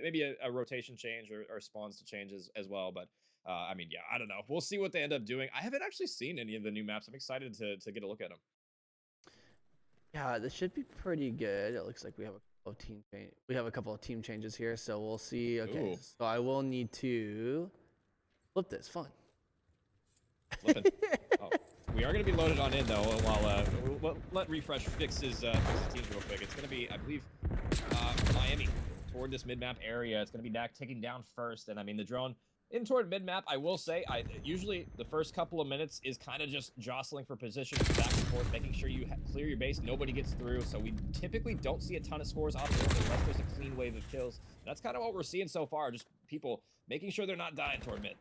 maybe a rotation change or spawns to change as well. But I mean, yeah, I don't know. We'll see what they end up doing. I haven't actually seen any of the new maps. I'm excited to get a look at them. Yeah, this should be pretty good. It looks like we have a couple of team changes here, so we'll see. Okay, Ooh. so I will need to flip this. Fun. Flipping. Oh, we are going to be loaded on in though. While let refresh fix his teams real quick. It's going to be, I believe, Miami toward this mid map area. It's going to be Dak ticking down first, and I mean the drone in toward mid map. I will say, I usually the first couple of minutes is kind of just jostling for position, back and forth, making sure you clear your base, nobody gets through. So we typically don't see a ton of scores off the unless there's a clean wave of kills. That's kind of what we're seeing so far. Just people making sure they're not dying toward mid.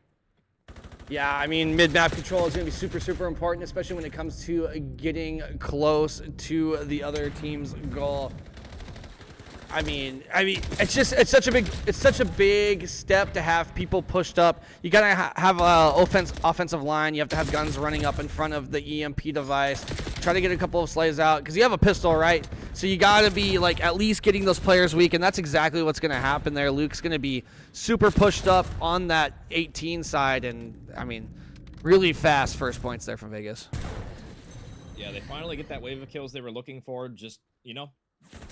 Yeah, I mean, mid-map control is going to be super, super important, especially when it comes to getting close to the other team's goal. I mean, it's such a big step to have people pushed up. You gotta have a offensive line. You have to have guns running up in front of the EMP device. Try to get a couple of slays out because you have a pistol, right? So you gotta be like at least getting those players weak, and that's exactly what's gonna happen there. Luke's gonna be super pushed up on that 18 side, and I mean, really fast first points there from Vegas. Yeah, they finally get that wave of kills they were looking for. Just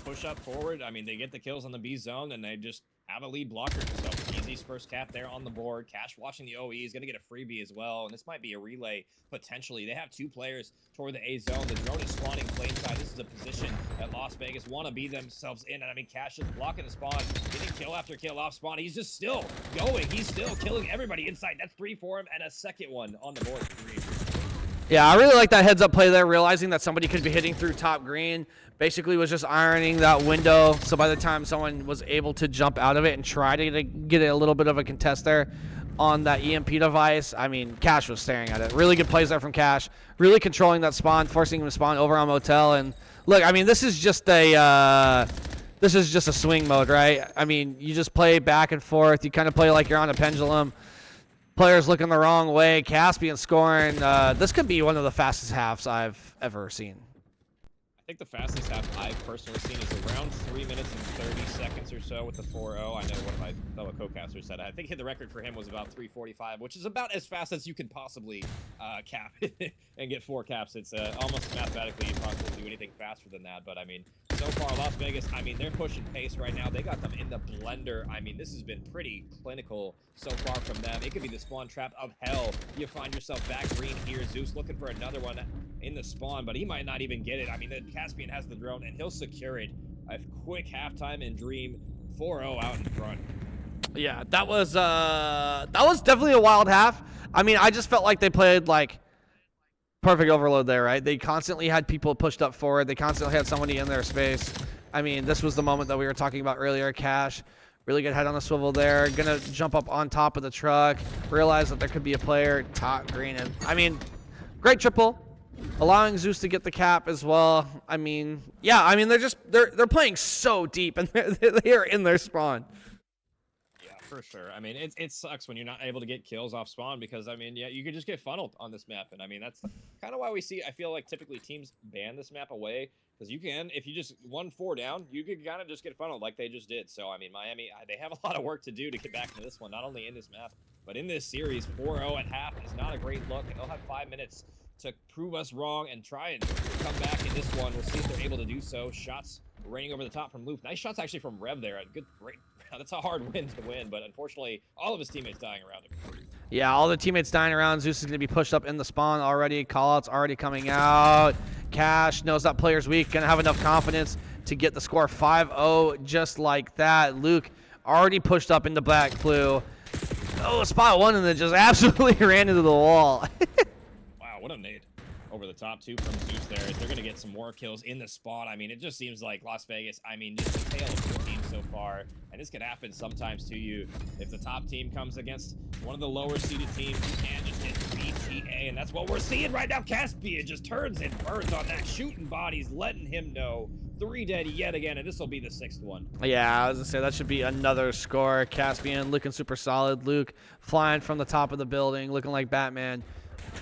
push up forward. I mean, they get the kills on the B zone, and they just have a lead blocker. So Easy's first cap there on the board. Cash watching the OE is going to get a freebie as well, and this might be a relay potentially. They have two players toward the A zone. The drone is spawning plain side. This is a position that Las Vegas want to be themselves in, and I mean, Cash is blocking the spawn, getting kill after kill off spawn. He's just still going. He's still killing everybody inside. That's 3 for him, and a second one on the board for 3. Yeah, I really like that heads-up play there, realizing that somebody could be hitting through top green. Basically was just ironing that window, so by the time someone was able to jump out of it and try to get a little bit of a contest there on that EMP device, I mean, Cash was staring at it. Really good plays there from Cash. Really controlling that spawn, forcing him to spawn over on Motel. And look, I mean, this is just a swing mode, right? I mean, you just play back and forth. You kind of play like you're on a pendulum. Players looking the wrong way. Caspian scoring. This could be one of the fastest halves I've ever seen. I think the fastest half I've personally seen is around 3 minutes and 30 seconds or so with the 4-0. I know one of my fellow co-casters said I think the record for him was about 3:45, which is about as fast as you can possibly cap and get 4 caps. It's almost mathematically impossible to do anything faster than that. But I mean, so far Las Vegas, I mean, they're pushing pace right now. They got them in the blender. I mean, this has been pretty clinical so far from them. It could be the spawn trap of hell. You find yourself back green here. Zeus looking for another one in the spawn, but he might not even get it. I mean, the Caspian has the drone, and he'll secure it. A quick halftime in Dream. 4-0 out in front. Yeah, that was definitely a wild half. I mean, I just felt like they played like perfect overload there, right? They constantly had people pushed up forward. They constantly had somebody in their space. I mean, this was the moment that we were talking about earlier. Cash, really good head on the swivel there. Gonna jump up on top of the truck. Realize that there could be a player top green. And I mean, great triple. Allowing Zeus to get the cap as well. I mean, yeah, I mean, they're playing so deep, and they're in their spawn. Yeah, for sure. I mean, it sucks when you're not able to get kills off spawn because, I mean, yeah, you could just get funneled on this map. And, I mean, that's kind of why we see, I feel like typically teams ban this map away Because you can, if you just 1-4 down, you could kind of just get funneled like they just did. So, I mean, Miami, they have a lot of work to do to get back into this one, not only in this map, but in this series. 4-0 at half is not a great look, and they'll have 5 minutes to prove us wrong and try and come back in this one. We'll see if they're able to do so. Shots raining over the top from Loof. Nice shots actually from Rev there. Great. That's a hard win to win, but unfortunately, all of his teammates dying around him. Yeah, all the teammates dying around. Zeus is going to be pushed up in the spawn already. Callouts already coming out. Cash knows that player's weak. Going to have enough confidence to get the score 5-0 just like that. Luke already pushed up into black blue. Oh, spot one, and then just absolutely ran into the wall. Wow, what a nade. Over the top, too, from Zeus there. They're going to get some more kills in the spot. I mean, it just seems like Las Vegas, I mean, just the tale of two teams so far. And this could happen sometimes to you. If the top team comes against one of the lower-seeded teams, you can just hit BTA. And that's what we're seeing right now. Caspian just turns and burns on that, shooting bodies, letting him know. 3 dead yet again, and this will be the 6th one. Yeah, I was going to say, that should be another score. Caspian looking super solid. Luke flying from the top of the building, looking like Batman.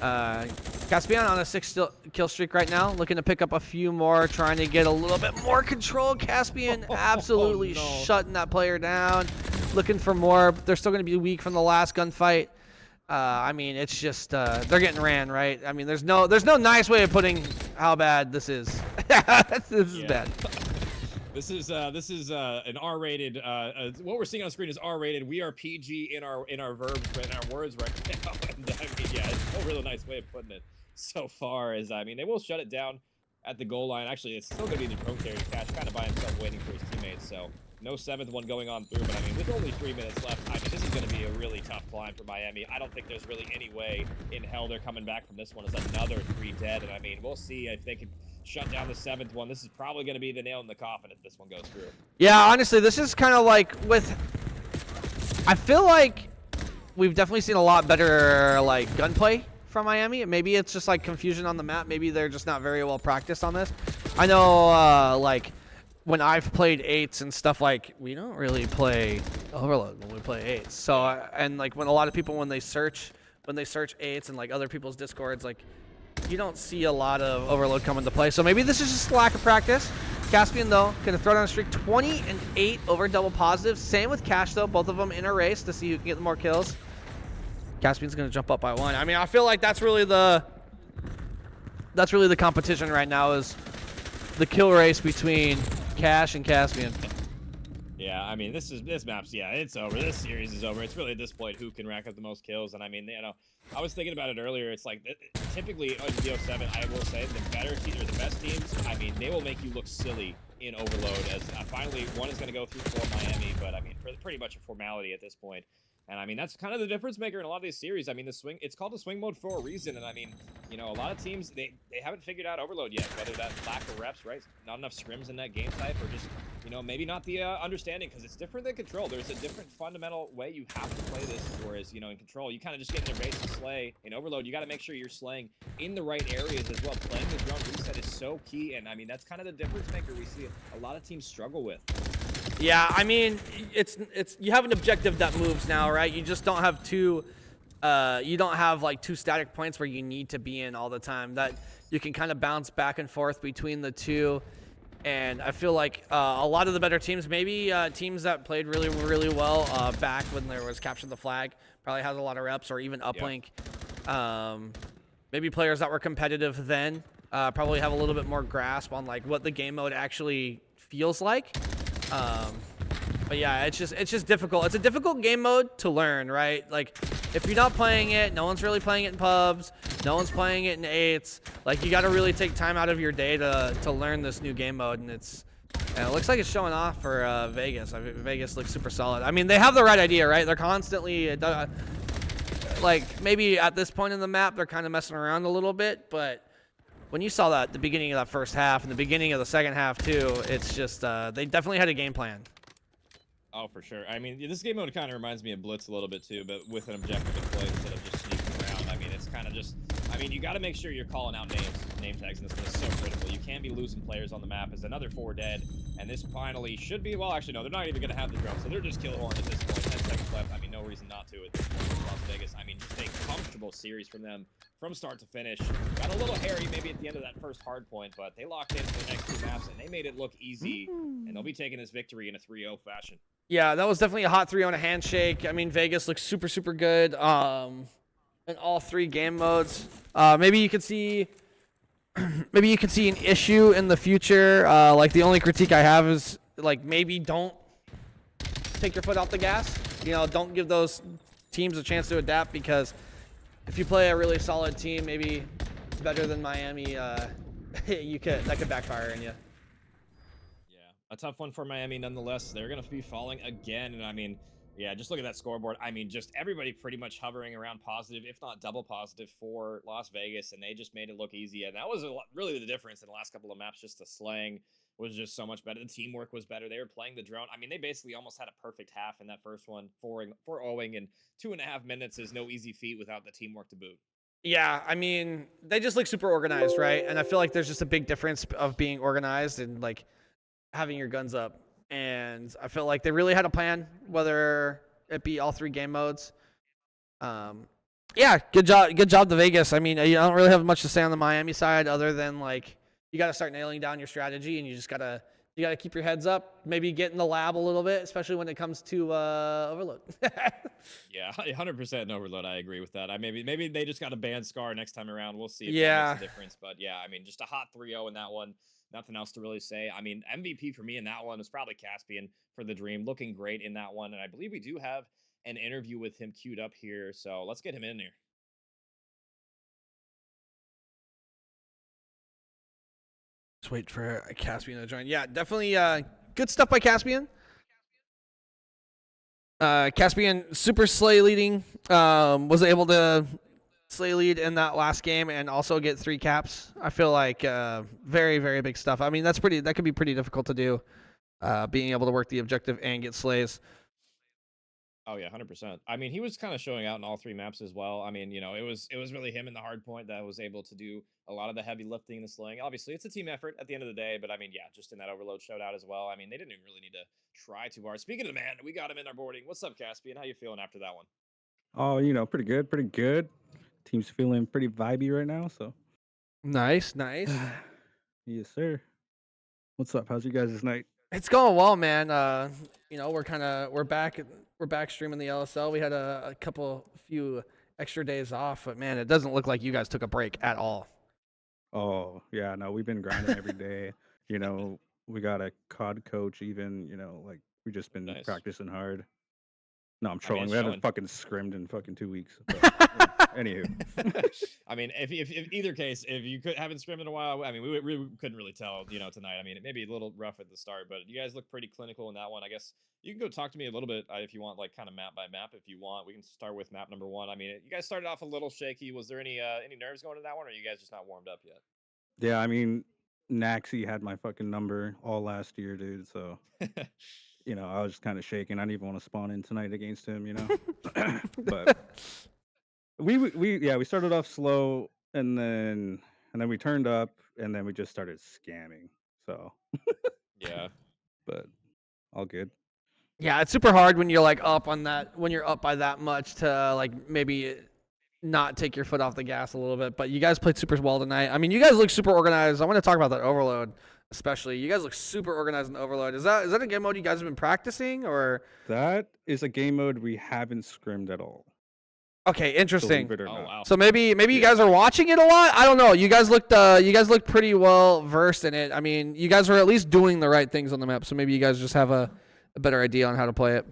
Caspian on a 6-kill streak right now, looking to pick up a few more, trying to get a little bit more control. Caspian absolutely shutting that player down, looking for more. They're still going to be weak from the last gunfight. I mean, it's just they're getting ran, right? I mean, there's no nice way of putting how bad this is. This is bad. This is an R-rated. What we're seeing on screen is R-rated. We are PG in our verbs, in our words right now. And I mean, yeah, it's a really nice way of putting it. So far as I mean, they will shut it down at the goal line. Actually, it's still going to be the pro carry. Cash kind of by himself, waiting for his teammates. So no 7th one going on through. But I mean, with only 3 minutes left, I mean, this is going to be a really tough climb for Miami. I don't think there's really any way in hell they're coming back from this one. It's another 3 dead, and I mean, we'll see if they can shut down the 7th one. This is probably going to be the nail in the coffin if this one goes through. Yeah, honestly, this is kind of like with. I feel like we've definitely seen a lot better like gunplay from Miami. Maybe it's just like confusion on the map. Maybe they're just not very well practiced on this. I know, like when I've played 8s and stuff, like we don't really play Overload when we play 8s. So and like when a lot of people when they search 8s and like other people's discords, like you don't see a lot of Overload come into play. So maybe this is just lack of practice. Caspian, though, going to throw down a streak. 20-8 over double positive. Same with Cash, though. Both of them in a race to see who can get more kills. Caspian's going to jump up by 1. I mean, I feel like that's really the competition right now is the kill race between Cash and Caspian. Yeah, I mean, this map's, yeah, it's over. This series is over. It's really at this point who can rack up the most kills. And I mean, you know, I was thinking about it earlier. It's like typically on DO7, I will say the better teams or the best teams, I mean, they will make you look silly in Overload. As finally one is going to go through for Miami, but I mean, pretty much a formality at this point. And I mean, that's kind of the difference maker in a lot of these series. I mean, it's called the swing mode for a reason. And I mean, you know, a lot of teams, they haven't figured out Overload yet, whether that lack of reps, right? Not enough scrims in that game type, or just, you know, maybe not the understanding, because it's different than Control. There's a different fundamental way you have to play this, whereas, you know, in Control, you kind of just get in a race and slay. In Overload, you got to make sure you're slaying in the right areas as well. Playing the drone reset is so key, and I mean, that's kind of the difference maker we see a lot of teams struggle with. Yeah, I mean, it's you have an objective that moves now, right? You just don't have two like 2 static points where you need to be in all the time. That you can kind of bounce back and forth between the two. And I feel like a lot of the better teams, maybe teams that played really, really well back when there was Capture the Flag, probably has a lot of reps, or even Uplink. Yep. Maybe players that were competitive then probably have a little bit more grasp on like what the game mode actually feels like. But yeah, it's just difficult. It's a difficult game mode to learn, right? Like, if you're not playing it, no one's really playing it in pubs, no one's playing it in 8s. Like, you got to really take time out of your day to learn this new game mode, and it looks like it's showing off for Vegas. I mean, Vegas looks super solid. I mean, they have the right idea, right? They're constantly, like, maybe at this point in the map, they're kind of messing around a little bit, but when you saw that at the beginning of that first half and the beginning of the second half too, it's just they definitely had a game plan. Oh, for sure. I mean, this game mode kind of reminds me of Blitz a little bit too, but with an objective in play instead of just sneaking around. I mean, it's kind of just, I mean, you got to make sure you're calling out name tags in this one is so critical. You can't be losing players on the map. It's another 4 dead. And this finally should be, well, actually, no, they're not even going to have the drone, so they're just kill horn at this point. 10 seconds left. I mean, no reason not to at this point in Las Vegas. I mean, just a comfortable series from them from start to finish. Got a little hairy maybe at the end of that first hard point, but they locked in for the next 2 maps, and they made it look easy, and they'll be taking this victory in a 3-0 fashion. Yeah, that was definitely a hot 3 on a handshake. I mean, Vegas looks super, super good in all 3 game modes. Maybe you could see an issue in the future. Like the only critique I have is like maybe don't take your foot off the gas. You know, don't give those teams a chance to adapt, because if you play a really solid team, maybe better than Miami, that could backfire on you. Yeah, a tough one for Miami nonetheless. They're going to be falling again, and I mean, yeah, just look at that scoreboard. I mean, just everybody pretty much hovering around positive, if not double positive, for Las Vegas, and they just made it look easy. And that was really the difference in the last couple of maps. Just the slaying was just so much better. The teamwork was better. They were playing the drone. I mean, they basically almost had a perfect half in that first one, 4-0ing, and 2.5 minutes is no easy feat without the teamwork to boot. Yeah, I mean, they just look super organized, right? And I feel like there's just a big difference of being organized and like having your guns up. And I feel like they really had a plan, whether it be all 3 game modes. Yeah, good job to Vegas. I mean, I don't really have much to say on the Miami side other than like you got to start nailing down your strategy, and you just gotta keep your heads up. Maybe get in the lab a little bit, especially when it comes to overload. Yeah, 100% in overload. I agree with that. Maybe they just got to ban Scar next time around. We'll see if that makes a difference. But yeah, I mean, just a hot 3-0 in that one. Nothing else to really say. I mean, MVP for me in that one is probably Caspian for the Dream, looking great in that one. And I believe we do have an interview with him queued up here, so let's get him in here. Just wait for Caspian to join. Yeah, definitely good stuff by Caspian. Caspian super slay leading. Was able to slay lead in that last game and also get 3 caps. I feel like very, very big stuff. I mean, that could be pretty difficult to do, being able to work the objective and get slays. Oh yeah, 100%. I mean, he was kind of showing out in all 3 maps as well. I mean, you know, it was really him in the hard point that was able to do a lot of the heavy lifting and the slaying. Obviously, it's a team effort at the end of the day, but I mean, yeah, just in that overload showdown as well. I mean, they didn't even really need to try too hard. Speaking of the man, we got him in our boarding. What's up, Caspian? How you feeling after that one? Oh, you know, pretty good, pretty good. Team's feeling pretty vibey right now, so. Nice. Yes, sir. What's up? How's you guys' night? It's going well, man. You know, we're back streaming the LSL. We had a few extra days off, but man, it doesn't look like you guys took a break at all. Oh, yeah, no, we've been grinding every day. You know, we got a COD coach even, you know, like we just been practicing hard. No, I'm trolling. We haven't fucking scrimmed in fucking 2 weeks. But, anywho. I mean, if either case, if you haven't scrimmed in a while, I mean, we couldn't really tell, you know, tonight. I mean, it may be a little rough at the start, but you guys look pretty clinical in that one. I guess you can go talk to me a little bit if you want, like kind of map by map. If you want, we can start with map number 1. I mean, you guys started off a little shaky. Was there any nerves going to that one, or are you guys just not warmed up yet? Yeah, I mean, Naxi had my fucking number all last year, dude. So. You know, I was just kind of shaking. I didn't even want to spawn in tonight against him, you know. But we started off slow, and then we turned up, and then we just started scamming. So yeah, but all good. Yeah, it's super hard when you're like up on that, when you're up by that much to like maybe not take your foot off the gas a little bit. But you guys played super well tonight. I mean, you guys look super organized. I want to talk about that overload. Especially, you guys look super organized in Overload. Is that a game mode you guys have been practicing, or? That is a game mode we haven't scrimmed at all. Okay, interesting. Believe it or not. Wow. So maybe you guys are watching it a lot. I don't know. You guys looked pretty well versed in it. I mean, you guys were at least doing the right things on the map. So maybe you guys just have a better idea on how to play it.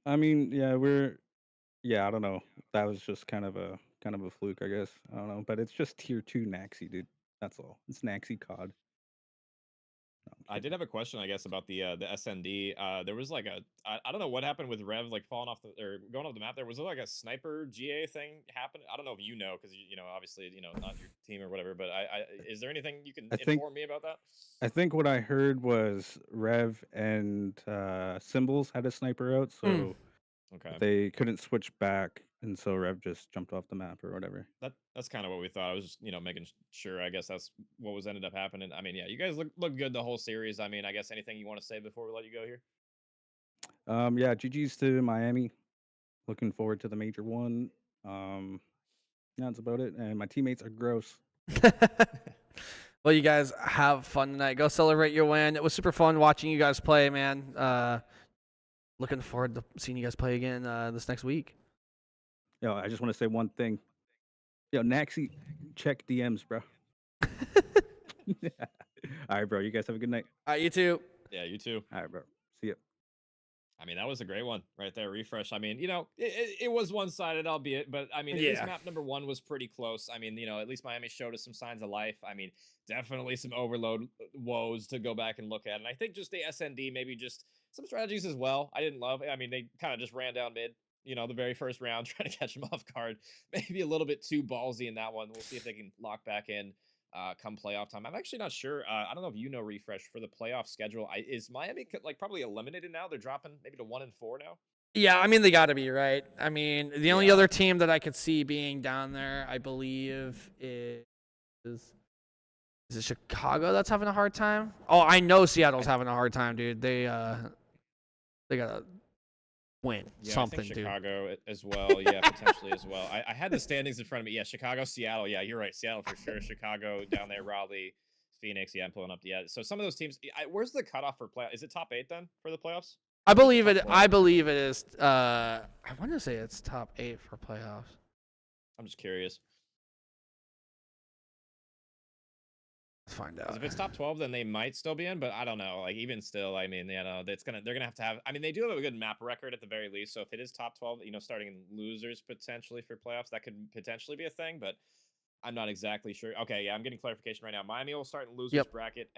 I mean, yeah, I don't know. That was just kind of a fluke, I guess. I don't know, but it's just tier 2 Naxi, dude. That's all. It's Naxi COD. I did have a question, I guess, about the SND. There was like I don't know what happened with Rev, like falling off or going off the map. There was like a sniper GA thing happening. I don't know if you know, because you know, obviously, you know, not your team or whatever. But is there anything you can inform me about that? I think what I heard was Rev and Symbols had a sniper out, so okay, they couldn't switch back and so Rev just jumped off the map or whatever. That's kind of what we thought. I was just making sure. I guess that's what was ended up happening. I mean, yeah, you guys look good the whole series. I mean, I guess anything you want to say before we let you go here? Yeah, GG's to Miami. Looking forward to the major one. That's about it. And my teammates are gross. Well, you guys have fun tonight. Go celebrate your win. It was super fun watching you guys play, man. Looking forward to seeing you guys play again this next week. Yo, I just want to say one thing. Yo, Naxi, check DMs, bro. All right, bro. You guys have a good night. All right, you too. Yeah, you too. All right, bro. See ya. I mean, that was a great one right there. Refresh. I mean, it was one-sided, albeit, but I mean, at least map number 1 was pretty close. I mean, at least Miami showed us some signs of life. I mean, definitely some overload woes to go back and look at. And I think just the SND, maybe just some strategies as well. I didn't love. I mean, they kind of just ran down mid, the very first round, trying to catch them off guard. Maybe a little bit too ballsy in that one. We'll see if they can lock back in. Come playoff time. I'm actually not sure. I don't know if Refresh for the playoff schedule. Is Miami probably eliminated now? They're dropping maybe to 1-4 now. Yeah, I mean they got to be, right. I mean the only other team that I could see being down there, I believe, is it Chicago that's having a hard time? Oh, I know Seattle's having a hard time, dude. They gotta win something, I think dude. Chicago as well. Yeah, potentially as well. I had the standings in front of me. Yeah, Chicago, Seattle. Yeah, you're right. Seattle for sure. Chicago down there, Raleigh, Phoenix. Yeah, I'm pulling up. Yeah, so some of those teams. Where's the cutoff for play? Is it top 8 then for the playoffs? I believe it. I believe it is. I want to say it's top 8 for playoffs. I'm just curious. Let's find out. If it's top 12, then they might still be in, but I don't know. Like even still, I mean, they're gonna have to have. I mean, they do have a good map record at the very least. So if it is top 12, starting in losers potentially for playoffs, that could potentially be a thing. But I'm not exactly sure. Okay, yeah, I'm getting clarification right now. Miami will start in losers bracket,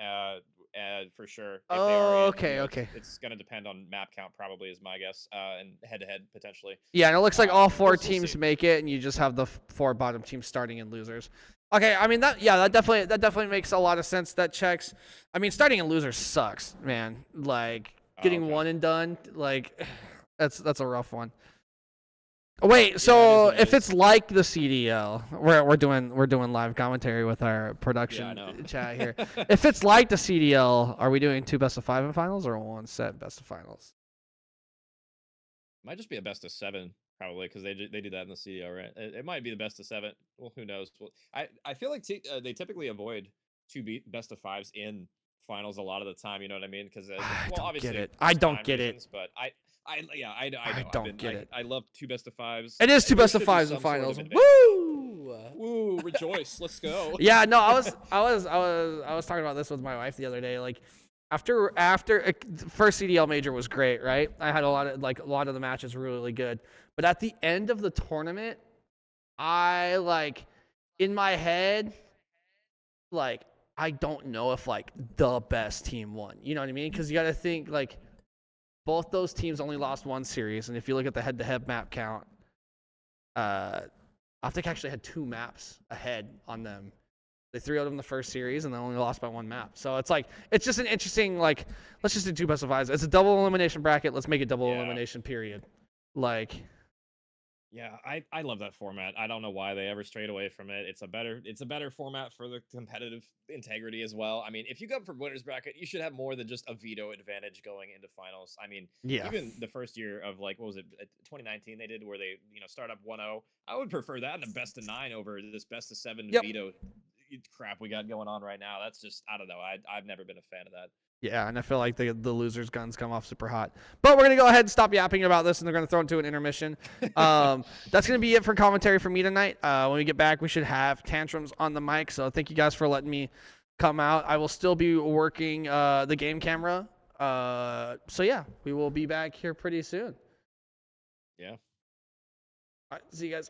for sure. If they are in, okay. It's gonna depend on map count, probably is my guess, and head-to-head potentially. Yeah, and it looks like all 4 teams make it, and you just have the 4 bottom teams starting in losers. Okay, I mean that definitely makes a lot of sense. That checks. I mean, starting in losers sucks, man. Like getting one and done, like that's a rough one. Wait, so if it's like the CDL, we're doing live commentary with our production chat here. If it's like the CDL, are we doing 2 best of 5 in finals or 1 set best of finals? Might just be a best of 7. Probably because they do that in the CDL, right? It might be the best of 7. Well, who knows? Well, I feel like they typically avoid 2 best of 5s in finals a lot of the time. You know what I mean? Because obviously I don't get it. But I don't get it. I love 2 best of 5s. It is 2 best of 5s in finals. Woo! Woo! Rejoice! Let's go. Yeah, no, I was talking about this with my wife the other day. Like after first CDL major was great, right? I had a lot of the matches were really good. But at the end of the tournament, I in my head, I don't know if the best team won. You know what I mean? Because you got to think both those teams only lost 1 series, and if you look at the head-to-head map count, I think I actually had 2 maps ahead on them. They 3-0'd them the first series, and they only lost by 1 map. So it's just an interesting let's just do 2 best of 5s. It's a double elimination bracket. Let's make it double elimination. Period. Yeah, I love that format. I don't know why they ever strayed away from it. It's a better format for the competitive integrity as well. I mean, if you go for winners bracket, you should have more than just a veto advantage going into finals. I mean, even the first year of what was it, 2019 they did where they start up 1-0. I would prefer that in a best of 9 over this best of 7 veto crap we got going on right now. That's just, I don't know. I've never been a fan of that. Yeah, and I feel like the losers' guns come off super hot. But we're going to go ahead and stop yapping about this, and they're going to throw into an intermission. That's going to be it for commentary for me tonight. When we get back, we should have Tantrums on the mic. So thank you guys for letting me come out. I will still be working the game camera. So, yeah, we will be back here pretty soon. Yeah. All right, see you guys.